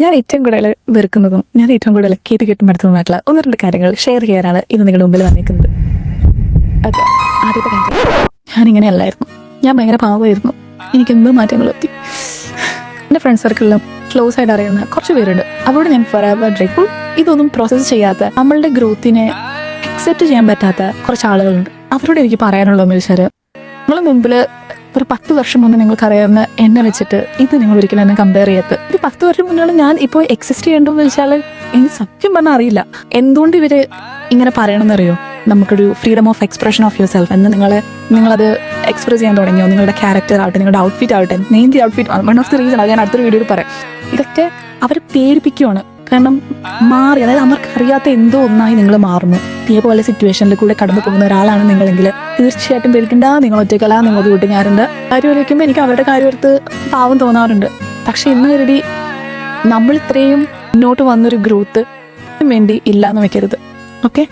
ഞാൻ ഏറ്റവും കൂടുതൽ വെറുക്കുന്നതും ഞാൻ ഏറ്റവും കൂടുതൽ കേട്ട് കെട്ടുമെടുത്തതുമായിട്ടുള്ള ഒന്ന് രണ്ട് കാര്യങ്ങൾ ഷെയർ ചെയ്യാനാണ് ഇന്ന് നിങ്ങളുടെ മുമ്പിൽ വന്നിരിക്കുന്നത്. ഓക്കെ, ആദ്യത്തെ കാര്യം, ഞാനിങ്ങനെയല്ലായിരുന്നു. ഞാൻ ഭയങ്കര പാവമായിരുന്നു. എനിക്ക് എന്ത് മാറ്റങ്ങൾ എത്തി. എൻ്റെ ഫ്രണ്ട് സർക്കിളിലും ക്ലോസ് ആയിട്ട് അറിയുന്ന കുറച്ച് പേരുണ്ട്. അവരോട് ഞാൻ ഫോrever grateful. ഇതൊന്നും പ്രോസസ്സ് ചെയ്യാത്ത, നമ്മളുടെ ഗ്രോത്തിനെ അക്സെപ്റ്റ് ചെയ്യാൻ പറ്റാത്ത കുറച്ച് ആളുകളുണ്ട്. അവരോട് എനിക്ക് പറയാനുള്ള മിൽസർ, നിങ്ങൾ മുമ്പിൽ ഒരു 10 വർഷം മുന്നേ നിങ്ങൾക്കറിയാവുന്ന എന്നെ വെച്ചിട്ട് ഇത് നിങ്ങൾ ഒരിക്കലും എന്നെ കമ്പയർ ചെയ്യത്ത്. ഒരു 10 വർഷം മുന്നേ ഞാൻ ഇപ്പോൾ എക്സിസ്റ്റ് ചെയ്യേണ്ടതെന്ന് വെച്ചാൽ എനിക്ക് സത്യം പറഞ്ഞാൽ അറിയില്ല. എന്തുകൊണ്ട് ഇവര് ഇങ്ങനെ പറയണമെന്നറിയോ? നമുക്കൊരു freedom of expression of your self എന്ന് നിങ്ങളത് എക്സ്പ്രസ് ചെയ്യാൻ തുടങ്ങിയോ? നിങ്ങളുടെ ക്യാരക്ടർ ആവട്ടെ, നിങ്ങളുടെ ഔട്ട്ഫിറ്റ് ആവട്ടെ, mainly outfit one of the reason അത് ഞാൻ അടുത്തൊരു വീഡിയോയിൽ പറയാം. ഇതൊക്കെ അവരെ പേടിപ്പിക്കുകയാണ്. കാരണം മാറി, അതായത് അവർക്കറിയാത്ത എന്തോ ഒന്നായി നിങ്ങൾ മാറുന്നു. ഇതേപോലെ സിറ്റുവേഷനിൽ കൂടെ കടന്നു പോകുന്ന ഒരാളാണ് നിങ്ങളെങ്കിൽ തീർച്ചയായിട്ടും പേടിക്കണ്ട. നിങ്ങൾ ഒറ്റയ്ക്കല്ല, നിങ്ങൾക്ക് കൂട്ടുകാരുണ്ട്. കാര്യം വയ്ക്കുമ്പോൾ എനിക്ക് അവരുടെ കാര്യം എടുത്ത് പാവം തോന്നാറുണ്ട്. പക്ഷെ ഇന്ന് കരുതി നമ്മൾ ഇത്രയും മുന്നോട്ട് വന്നൊരു ഗ്രോത്ത് വേണ്ടി ഇല്ല എന്ന് വെക്കരുത്. ഓക്കെ.